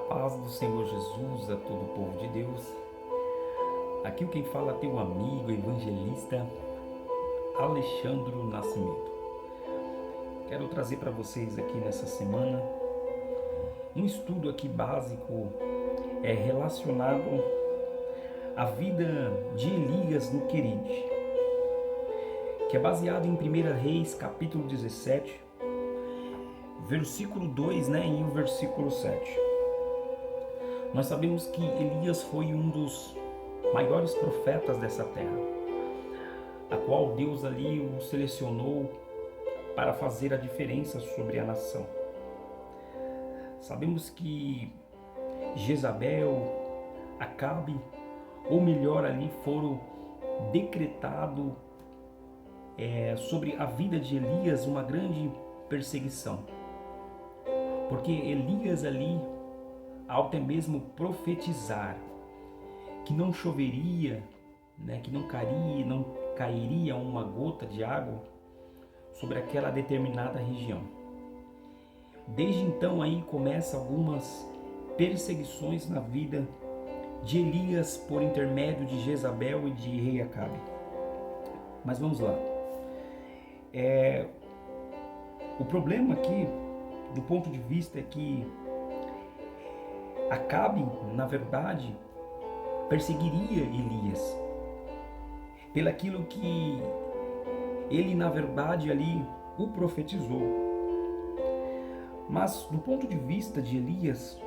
paz do Senhor Jesus a todo o povo de Deus. Aqui quem fala é teu amigo evangelista Alexandre Nascimento. Quero trazer para vocês aqui nessa semana um estudo aqui básico relacionado à vida de Elias no Queride, que é baseado em 1 Reis capítulo 17, versículo 2, e o versículo 7. Nós sabemos que Elias foi um dos maiores profetas dessa terra, a qual Deus ali o selecionou para fazer a diferença sobre a nação. Sabemos que Jezabel, Acabe, ou melhor ali, foram decretado sobre a vida de Elias uma grande perseguição. Porque Elias ali, ao até mesmo profetizar que não choveria, que não cairia uma gota de água sobre aquela determinada região. Desde então aí começam algumas perseguições na vida de Elias por intermédio de Jezabel e de rei Acabe. Mas vamos lá. O problema aqui, do ponto de vista, é que Acabe, na verdade, perseguiria Elias pelaquilo que ele, na verdade, ali o profetizou. Mas, do ponto de vista de Elias,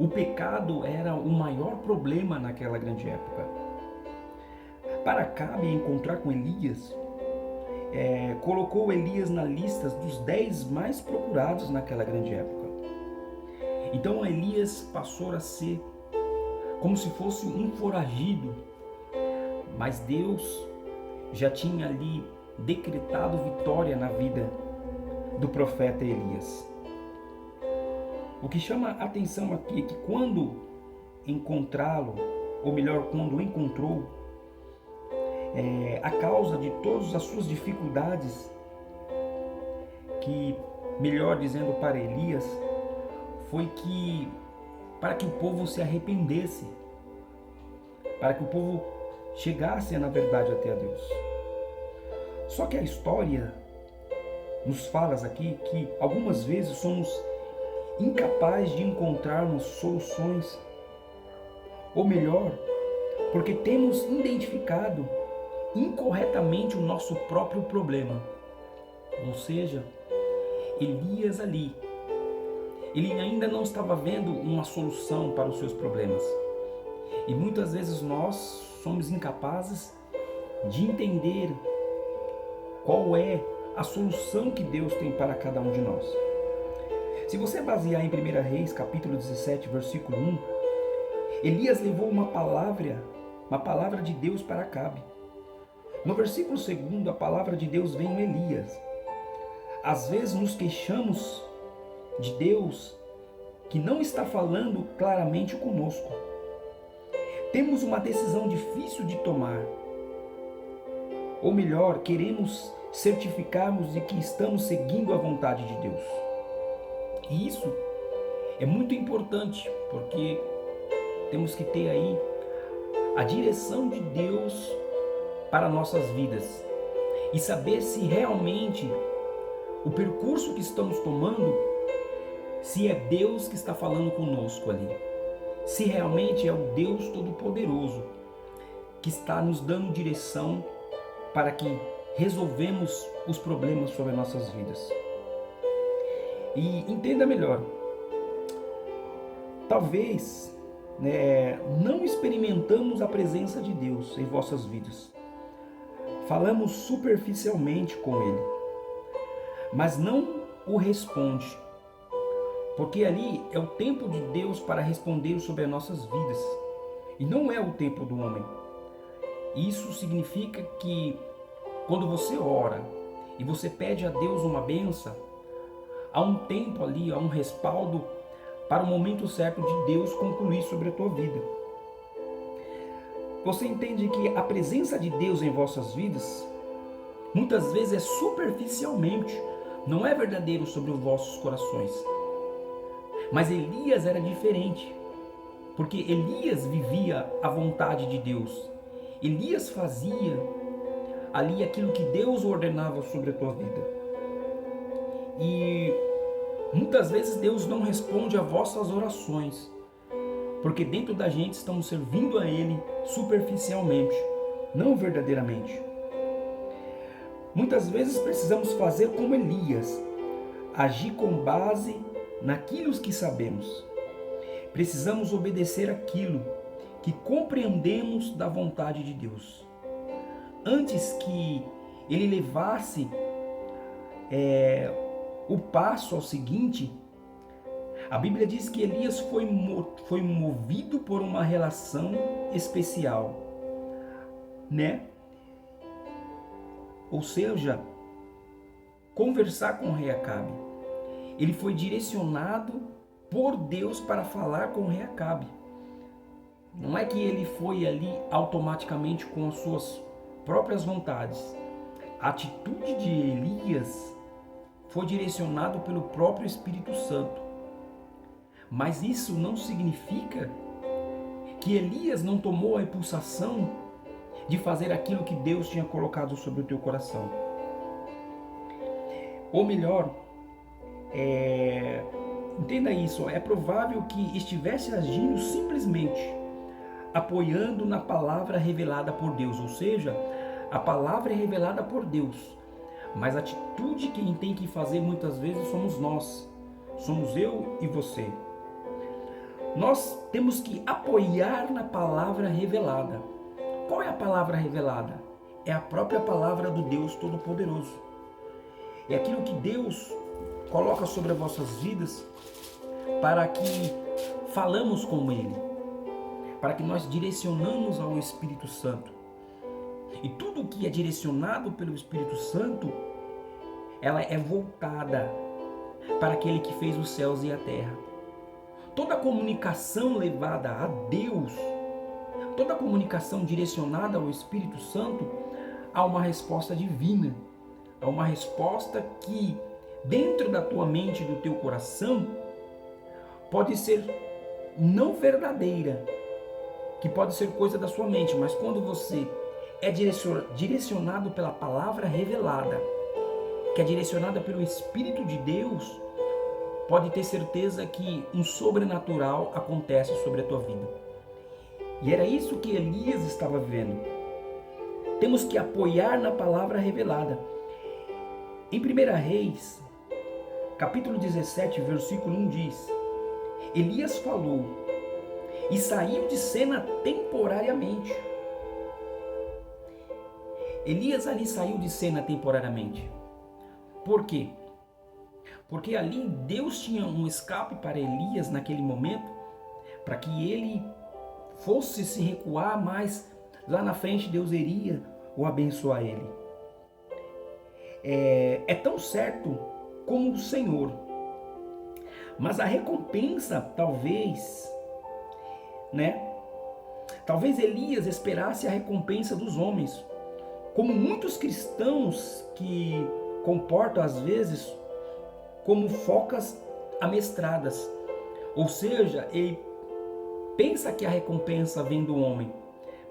o pecado era o maior problema naquela grande época. Para Acabe encontrar com Elias, colocou Elias na lista dos 10 mais procurados naquela grande época. Então Elias passou a ser como se fosse um foragido, mas Deus já tinha ali decretado vitória na vida do profeta Elias. O que chama a atenção aqui é que quando encontrá-lo, ou melhor, quando encontrou, a causa de todas as suas dificuldades, que, melhor dizendo para Elias, foi que para que o povo se arrependesse, para que o povo chegasse na verdade até a Deus. Só que a história nos fala aqui que algumas vezes somos incapazes de encontrarmos soluções, ou melhor, porque temos identificado incorretamente o nosso próprio problema. Ou seja, Elias ali, ele ainda não estava vendo uma solução para os seus problemas. E muitas vezes nós somos incapazes de entender qual é a solução que Deus tem para cada um de nós. Se você basear em 1 Reis, capítulo 17, versículo 1, Elias levou uma palavra de Deus para Acabe. No versículo 2, a palavra de Deus vem em Elias. Às vezes nos queixamos de Deus que não está falando claramente conosco. Temos uma decisão difícil de tomar. Ou melhor, queremos certificarmos de que estamos seguindo a vontade de Deus. E isso é muito importante, porque temos que ter aí a direção de Deus para nossas vidas e saber se realmente o percurso que estamos tomando, se é Deus que está falando conosco ali, se realmente é o Deus Todo-Poderoso que está nos dando direção para que resolvemos os problemas sobre nossas vidas. E entenda melhor, talvez não experimentamos a presença de Deus em vossas vidas. Falamos superficialmente com Ele, mas não o responde, porque ali é o tempo de Deus para responder sobre as nossas vidas, e não é o tempo do homem. Isso significa que quando você ora e você pede a Deus uma bênção, há um tempo ali, há um respaldo para o momento certo de Deus concluir sobre a tua vida. Você entende que a presença de Deus em vossas vidas muitas vezes é superficialmente, não é verdadeiro sobre os vossos corações. Mas Elias era diferente, porque Elias vivia a vontade de Deus. Elias fazia ali aquilo que Deus ordenava sobre a tua vida. E muitas vezes Deus não responde a vossas orações, porque dentro da gente estamos servindo a Ele superficialmente, não verdadeiramente. Muitas vezes precisamos fazer como Elias, agir com base naquilo que sabemos. Precisamos obedecer aquilo que compreendemos da vontade de Deus. Antes que ele levasse o passo ao seguinte, a Bíblia diz que Elias foi movido por uma relação especial, né? Ou seja, conversar com o rei Acabe. Ele foi direcionado por Deus para falar com o rei Acabe. Não é que ele foi ali automaticamente com as suas próprias vontades. A atitude de Elias foi direcionado pelo próprio Espírito Santo. Mas isso não significa que Elias não tomou a impulsação de fazer aquilo que Deus tinha colocado sobre o teu coração. Ou melhor, entenda isso, é provável que estivesse agindo simplesmente apoiando na palavra revelada por Deus, ou seja, a palavra é revelada por Deus, mas a atitude quem tem que fazer muitas vezes somos nós, somos eu e você. Nós temos que apoiar na palavra revelada. Qual é a palavra revelada? É a própria palavra do Deus Todo-Poderoso. É aquilo que Deus coloca sobre as vossas vidas para que falamos com Ele, para que nós direcionamos ao Espírito Santo. E tudo que é direcionado pelo Espírito Santo, ela é voltada para aquele que fez os céus e a terra. Toda comunicação levada a Deus, toda comunicação direcionada ao Espírito Santo, há uma resposta divina, há uma resposta que dentro da tua mente e do teu coração pode ser não verdadeira, que pode ser coisa da sua mente, mas quando você é direcionado pela palavra revelada, que é direcionada pelo Espírito de Deus, pode ter certeza que um sobrenatural acontece sobre a tua vida. E era isso que Elias estava vivendo. Temos que apoiar na palavra revelada. Em 1 Reis, capítulo 17, versículo 1 diz: Elias falou e saiu de cena temporariamente. Elias ali saiu de cena temporariamente. Por quê? Porque ali Deus tinha um escape para Elias naquele momento, para que ele fosse se recuar, mas lá na frente Deus iria o abençoar ele. É tão certo como o Senhor. Mas a recompensa, talvez Elias esperasse a recompensa dos homens, como muitos cristãos que comportam às vezes como focas amestradas. Ou seja, ele pensa que a recompensa vem do homem,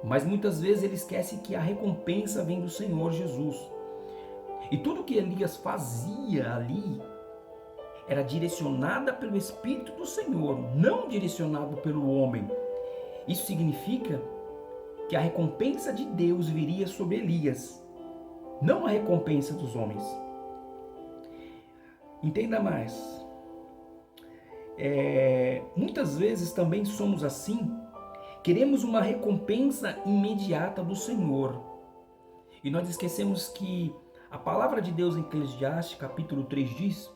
mas muitas vezes ele esquece que a recompensa vem do Senhor Jesus. E tudo que Elias fazia ali era direcionada pelo Espírito do Senhor, não direcionado pelo homem. Isso significa que a recompensa de Deus viria sobre Elias, não a recompensa dos homens. Entenda mais. Muitas vezes também somos assim, queremos uma recompensa imediata do Senhor. E nós esquecemos que a palavra de Deus em Eclesiastes capítulo 3 diz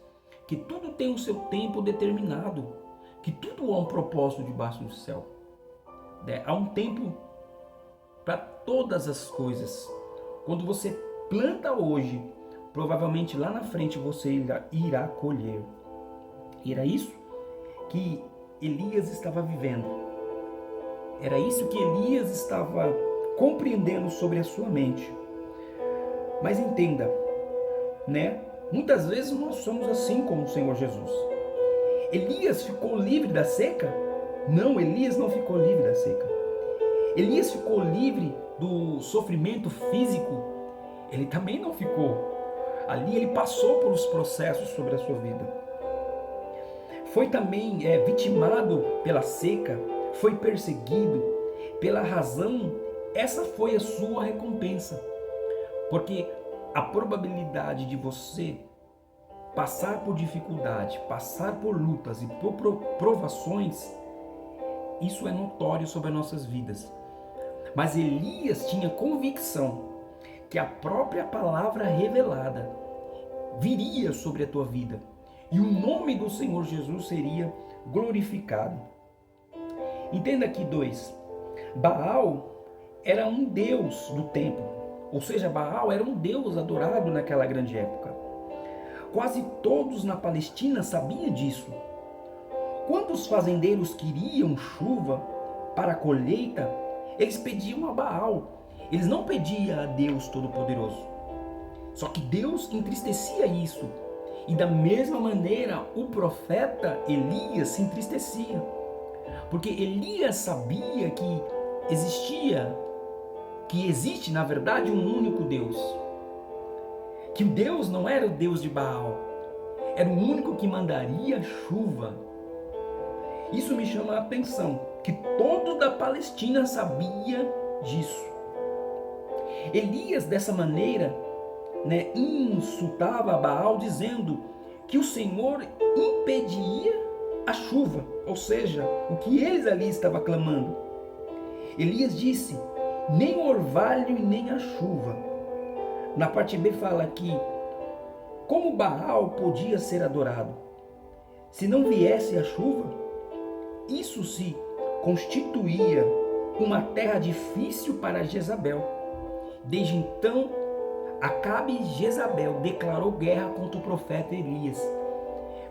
que tudo tem o seu tempo determinado, que tudo há um propósito debaixo do céu. Há um tempo para todas as coisas. Quando você planta hoje, provavelmente lá na frente você irá colher. E era isso que Elias estava vivendo. Era isso que Elias estava compreendendo sobre a sua mente. Mas entenda, Muitas vezes nós somos assim como o Senhor Jesus. Elias ficou livre da seca? Não, Elias não ficou livre da seca. Elias ficou livre do sofrimento físico? Ele também não ficou. Ali ele passou por os processos sobre a sua vida. Foi também vitimado pela seca, foi perseguido. Pela razão, essa foi a sua recompensa. Porque a probabilidade de você passar por dificuldade, passar por lutas e por provações, isso é notório sobre as nossas vidas. Mas Elias tinha convicção que a própria palavra revelada viria sobre a tua vida e o nome do Senhor Jesus seria glorificado. Entenda aqui Baal era um deus do templo, ou seja, Baal era um deus adorado naquela grande época. Quase todos na Palestina sabiam disso. Quando os fazendeiros queriam chuva para a colheita, eles pediam a Baal. Eles não pediam a Deus Todo-Poderoso. Só que Deus entristecia isso. E da mesma maneira, o profeta Elias se entristecia. Porque Elias sabia que existe, na verdade, um único Deus. Que o Deus não era o Deus de Baal. Era o único que mandaria chuva. Isso me chama a atenção, que todo da Palestina sabia disso. Elias, dessa maneira, insultava Baal, dizendo que o Senhor impedia a chuva, ou seja, o que eles ali estavam clamando. Elias disse, nem o orvalho e nem a chuva. Na parte B fala que, como Baal podia ser adorado? Se não viesse a chuva, isso se constituía uma terra difícil para Jezabel. Desde então, Acabe e Jezabel declarou guerra contra o profeta Elias.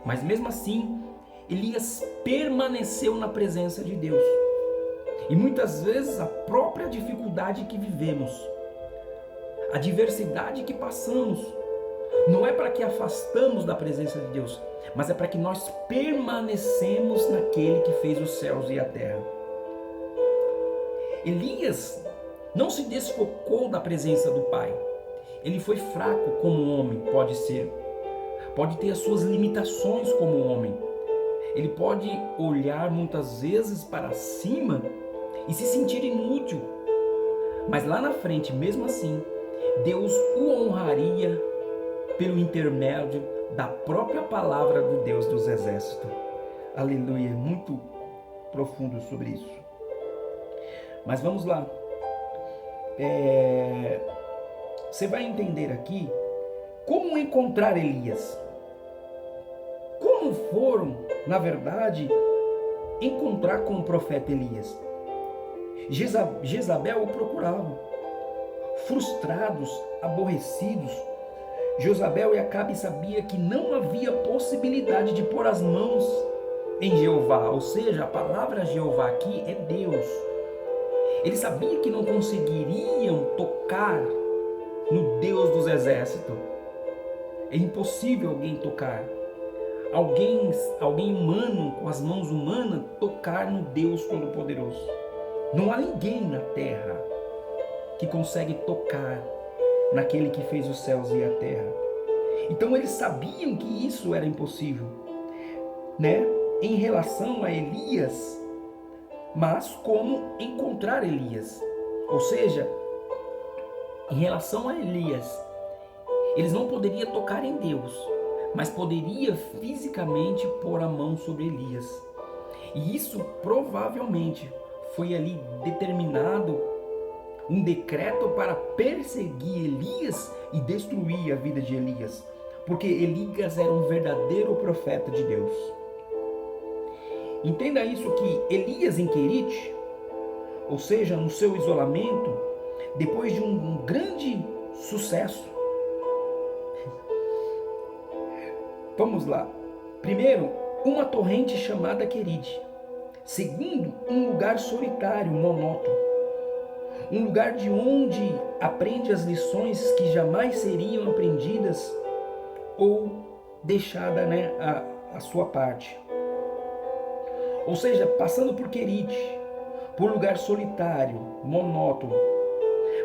Mas mesmo assim, Elias permaneceu na presença de Deus. E muitas vezes a própria dificuldade que vivemos, a adversidade que passamos, não é para que afastamos da presença de Deus, mas é para que nós permanecemos naquele que fez os céus e a terra. Elias não se desfocou da presença do Pai. Ele foi fraco como homem, pode ser. Pode ter as suas limitações como homem. Ele pode olhar muitas vezes para cima e se sentir inútil. Mas lá na frente, mesmo assim, Deus o honraria pelo intermédio da própria palavra do Deus dos exércitos. Aleluia, muito profundo sobre isso. Mas vamos lá. Você vai entender aqui como encontrar Elias. Como foram, na verdade, encontrar com o profeta Elias? Jezabel o procurava. Frustrados, aborrecidos, Jezabel e Acabe sabia que não havia possibilidade de pôr as mãos em Jeová, ou seja, a palavra Jeová aqui é Deus. Eles sabiam que não conseguiriam tocar no Deus dos exércitos. É impossível alguém tocar. Alguém humano, com as mãos humanas, tocar no Deus Todo-Poderoso. Não há ninguém na terra que consegue tocar naquele que fez os céus e a terra. Então eles sabiam que isso era impossível, em relação a Elias, mas como encontrar Elias? Ou seja, em relação a Elias, eles não poderiam tocar em Deus, mas poderia fisicamente pôr a mão sobre Elias. E isso provavelmente foi ali determinado um decreto para perseguir Elias e destruir a vida de Elias, porque Elias era um verdadeiro profeta de Deus. Entenda isso que Elias em Querite, ou seja, no seu isolamento, depois de um grande sucesso. Vamos lá. Primeiro, uma torrente chamada Querite. Segundo, um lugar solitário, monótono. Um lugar de onde aprende as lições que jamais seriam aprendidas ou deixada a sua parte. Ou seja, passando por Querite, por lugar solitário, monótono.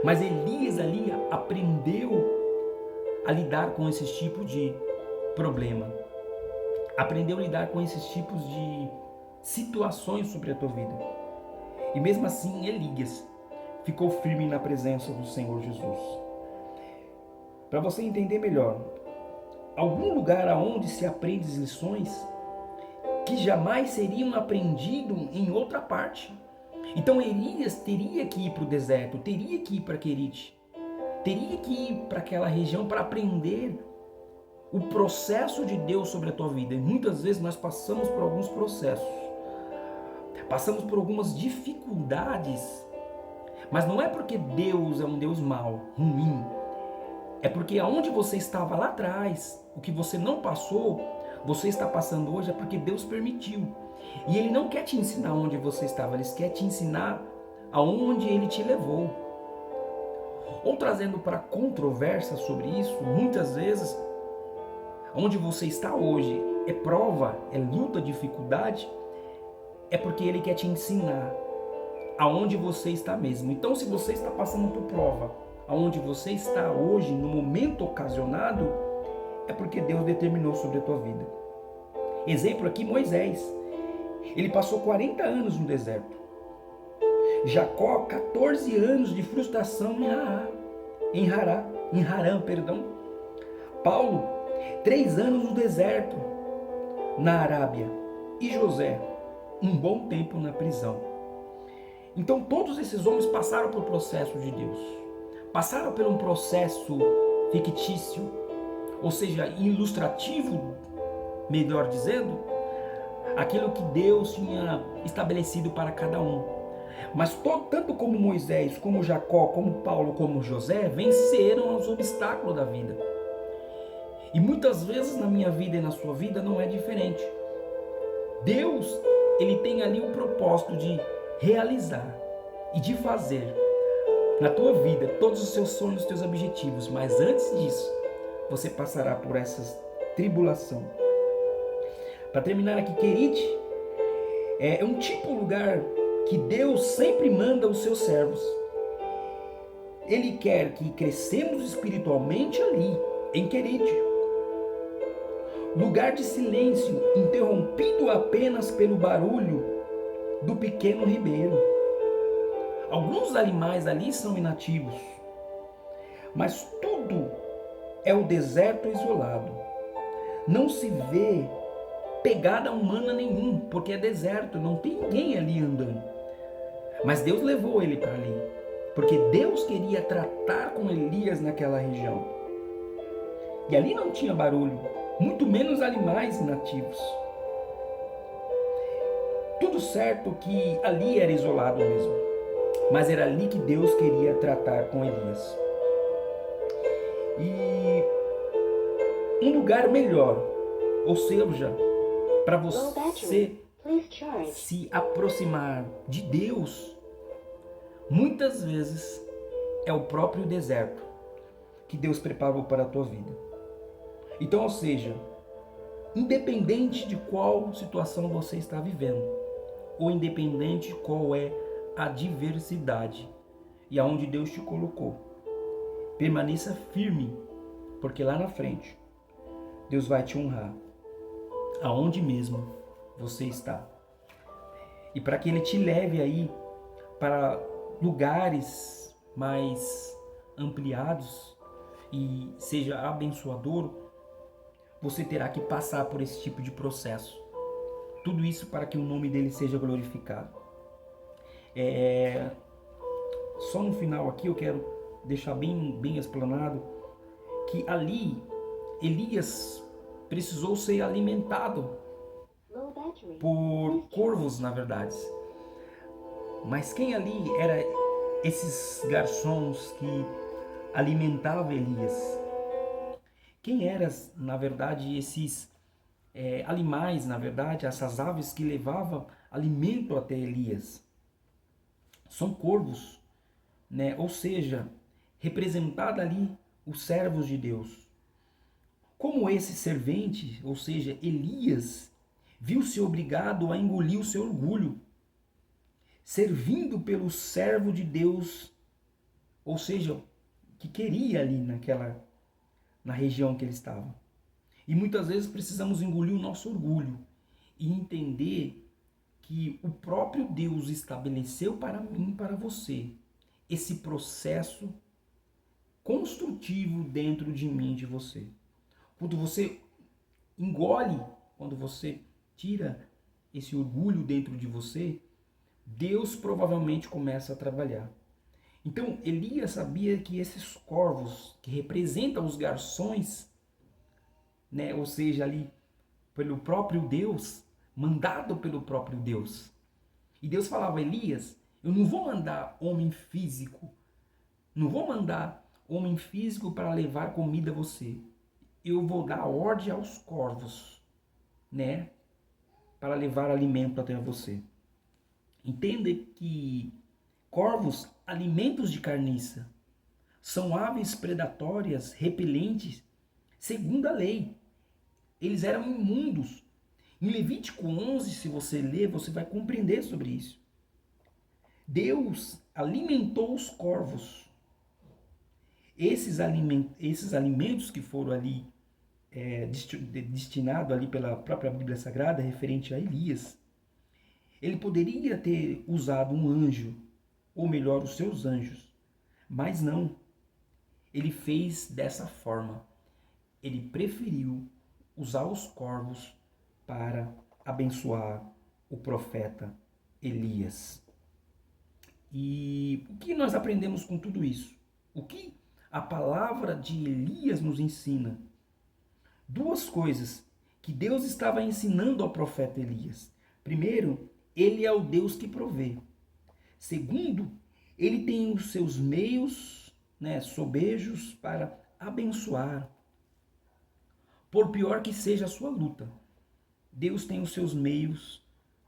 Mas Elias ali aprendeu a lidar com esses tipos de problema. Aprendeu a lidar com esses tipos de situações sobre a tua vida. E mesmo assim, Elias ficou firme na presença do Senhor Jesus. Para você entender melhor, algum lugar aonde se aprende as lições que jamais seriam aprendidas em outra parte. Então Elias teria que ir para o deserto, teria que ir para Querite, teria que ir para aquela região para aprender o processo de Deus sobre a tua vida. E muitas vezes nós passamos por alguns processos, passamos por algumas dificuldades, mas não é porque Deus é um Deus mau, ruim, é porque aonde você estava lá atrás, o que você não passou, você está passando hoje é porque Deus permitiu. E Ele não quer te ensinar onde você estava, Ele quer te ensinar aonde Ele te levou. Ou trazendo para controvérsia sobre isso, muitas vezes, onde você está hoje é prova, é luta, dificuldade, é porque Ele quer te ensinar aonde você está mesmo. Então, se você está passando por prova, aonde você está hoje, no momento ocasionado, é porque Deus determinou sobre a tua vida. Exemplo aqui, Moisés. Ele passou 40 anos no deserto. Jacó, 14 anos de frustração em Harã. Paulo, 3 anos no deserto, na Arábia. E José, um bom tempo na prisão. Então todos esses homens passaram por processo de Deus. Passaram por um processo fictício, ou seja, ilustrativo, melhor dizendo, aquilo que Deus tinha estabelecido para cada um. Mas tanto como Moisés, como Jacó, como Paulo, como José, venceram os obstáculos da vida. E muitas vezes na minha vida e na sua vida não é diferente. Deus, Ele tem ali o propósito de realizar e de fazer na tua vida todos os seus sonhos, os teus objetivos. Mas antes disso, você passará por essa tribulação. Para terminar aqui, Querite é um tipo de lugar que Deus sempre manda os seus servos. Ele quer que crescemos espiritualmente ali, em Querite. Lugar de silêncio, interrompido apenas pelo barulho do pequeno ribeiro. Alguns animais ali são inativos, mas tudo é o deserto isolado. Não se vê pegada humana nenhum, porque é deserto, não tem ninguém ali andando. Mas Deus levou ele para ali, porque Deus queria tratar com Elias naquela região. E ali não tinha barulho, muito menos animais inativos. Tudo certo que ali era isolado mesmo, mas era ali que Deus queria tratar com Elias. E um lugar melhor, ou seja, para você se aproximar de Deus, muitas vezes é o próprio deserto que Deus preparou para a tua vida. Então, ou seja, independente de qual situação você está vivendo, ou independente de qual é a diversidade e aonde Deus te colocou, permaneça firme, porque lá na frente Deus vai te honrar aonde mesmo você está. E para que Ele te leve aí para lugares mais ampliados e seja abençoador, você terá que passar por esse tipo de processo. Tudo isso para que o nome dele seja glorificado. Só no final aqui eu quero deixar bem explanado que ali Elias precisou ser alimentado por corvos, na verdade. Mas quem ali era esses garçons que alimentavam Elias? Quem eram, na verdade, esses animais, na verdade, essas aves que levavam alimento até Elias? São corvos, né? Ou seja, representado ali os servos de Deus. Como esse servente, ou seja, Elias, viu-se obrigado a engolir o seu orgulho, servindo pelo servo de Deus, ou seja, que queria ali na região que ele estava. E muitas vezes precisamos engolir o nosso orgulho e entender que o próprio Deus estabeleceu para mim e para você esse processo construtivo dentro de mim e de você. Quando você engole, quando você tira esse orgulho dentro de você, Deus provavelmente começa a trabalhar. Então, Elias sabia que esses corvos, que representam os garçons, né, ou seja, ali pelo próprio Deus, mandado pelo próprio Deus. E Deus falava: Elias, eu não vou mandar homem físico, não vou mandar homem físico para levar comida a você. Eu vou dar ordem aos corvos, né, para levar alimento até você. Entenda que corvos, alimentos de carniça, são aves predatórias, repelentes, segundo a lei. Eles eram imundos. Em Levítico 11, se você ler, você vai compreender sobre isso. Deus alimentou os corvos. Esses alimentos que foram ali destinados ali pela própria Bíblia Sagrada, referente a Elias, ele poderia ter usado um anjo, ou melhor, os seus anjos, mas não. Ele fez dessa forma. Ele preferiu usar os corvos para abençoar o profeta Elias. E o que nós aprendemos com tudo isso? O que a palavra de Elias nos ensina? Duas coisas que Deus estava ensinando ao profeta Elias. Primeiro, ele é o Deus que provê. Segundo, ele tem os seus meios, né, sobejos para abençoar. Por pior que seja a sua luta, Deus tem os seus meios